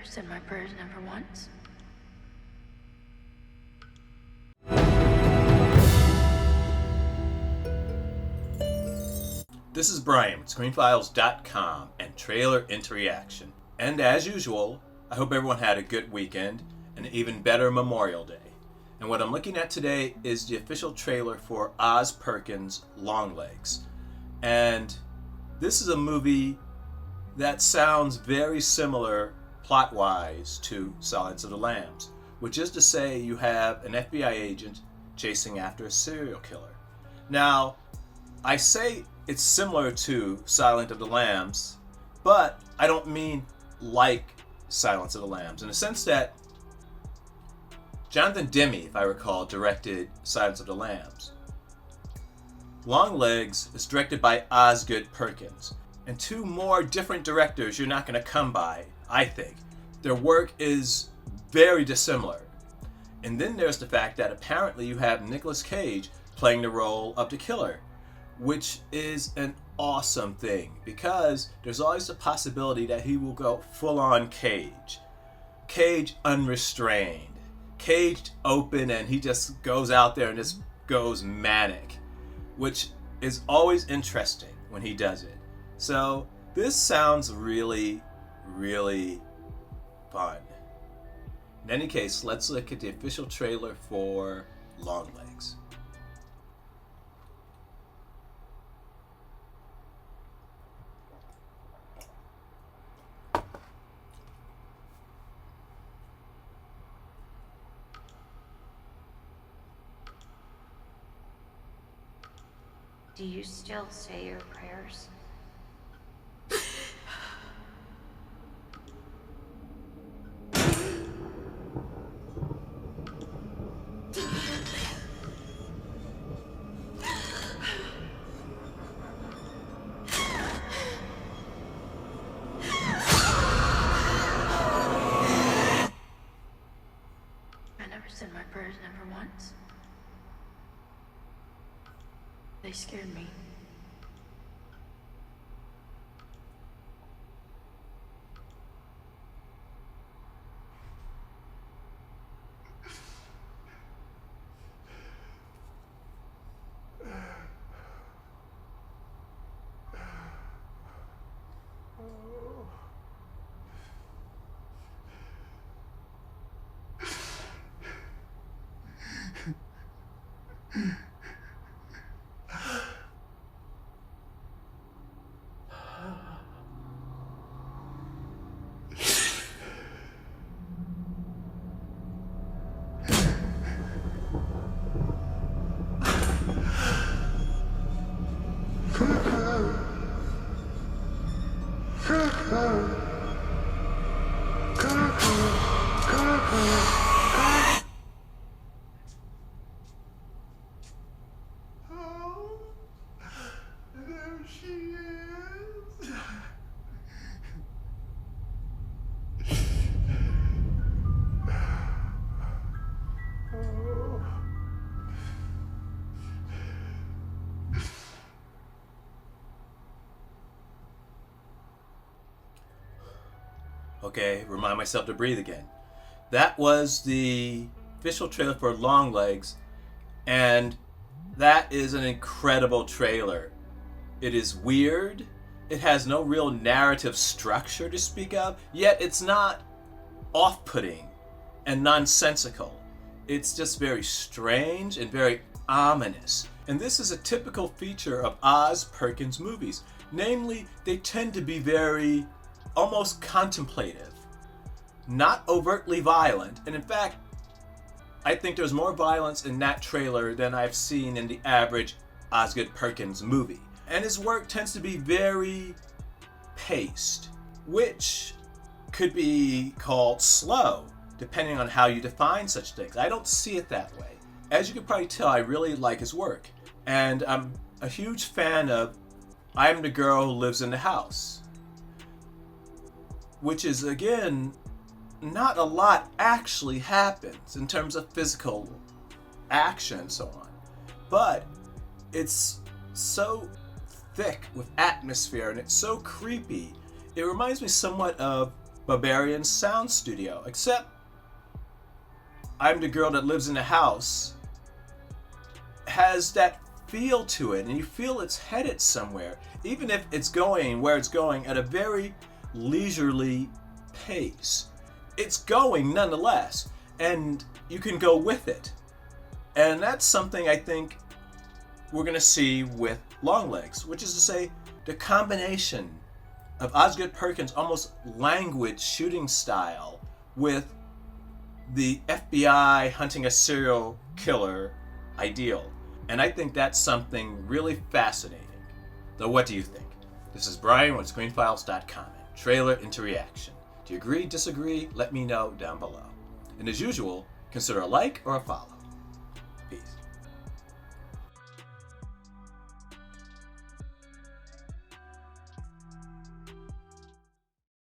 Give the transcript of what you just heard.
said my prayers never once. This is Brian with ScreenFiles.com and Trailer Into Reaction. And as usual, I hope everyone had a good weekend and an even better Memorial Day. And what I'm looking at today is the official trailer for Oz Perkins Longlegs. And this is a movie that sounds very similar plot-wise to Silence of the Lambs, which is to say you have an FBI agent chasing after a serial killer. Now, I say it's similar to Silence of the Lambs, but I don't mean like Silence of the Lambs, in the sense that Jonathan Demme, if I recall, directed Silence of the Lambs. Longlegs is directed by Oz Perkins, and two more different directors you're not going to come by, I think. Their work is very dissimilar. And then there's the fact that apparently you have Nicolas Cage playing the role of the killer, which is an awesome thing because there's always the possibility that he will go full-on Cage. Cage unrestrained. Cage open, and he just goes out there and just goes manic, which is always interesting when he does it. So this sounds really, really fun. In any case, let's look at the official trailer for Longlegs. Do you still say your prayers? I never said my prayers never once. They scared me. There she is. Okay, remind myself to breathe again. That was the official trailer for Longlegs, and that is an incredible trailer. It is weird. It has no real narrative structure to speak of, yet it's not off-putting and nonsensical. It's just very strange and very ominous. And this is a typical feature of Oz Perkins movies. Namely, they tend to be very almost contemplative, not overtly violent. And in fact, I think there's more violence in that trailer than I've seen in the average Oz Perkins movie. And his work tends to be very paced, which could be called slow, depending on how you define such things. I don't see it that way. As you can probably tell, I really like his work. And I'm a huge fan of I'm the Girl Who Lives in the House, which is, again, not a lot actually happens in terms of physical action and so on. But it's so thick with atmosphere and it's so creepy. It reminds me somewhat of Barbarian sound studio, except I'm the girl that lives in the house has that feel to it, and you feel it's headed somewhere, even if it's going where it's going at a very leisurely pace. It's going nonetheless, and you can go with it. And that's something I think we're going to see with Longlegs, which is to say, the combination of Oz Perkins' almost languid shooting style with the FBI hunting a serial killer ideal. And I think that's something really fascinating. Though what do you think? This is Brian with ScreenFiles.com. Trailer into reaction. Do you agree, disagree? Let me know down below. And as usual, consider a like or a follow. Peace.